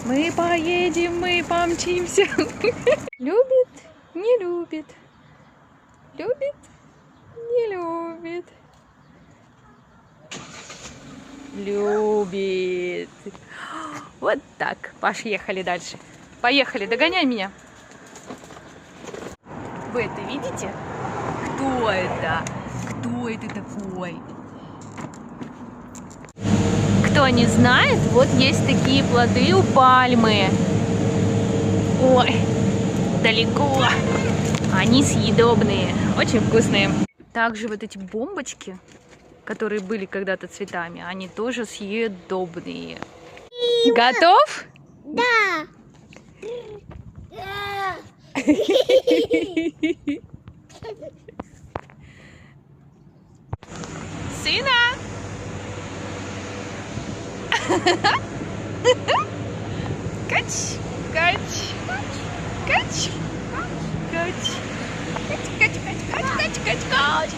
Мы поедем, мы помчимся. Любит, не любит. Любит, не любит. Любит. Вот так. Поехали дальше. Поехали, догоняй меня. Вы это видите? Кто это? Кто это такой? Кто не знает, вот есть такие плоды у пальмы. Ой, далеко. Они съедобные, очень вкусные. Также вот эти бомбочки, которые были когда-то цветами, они тоже съедобные. Готов? Да. Сына! Кач, кач, кач, кач, кач, кач, кач, кач, кач, кач, кач.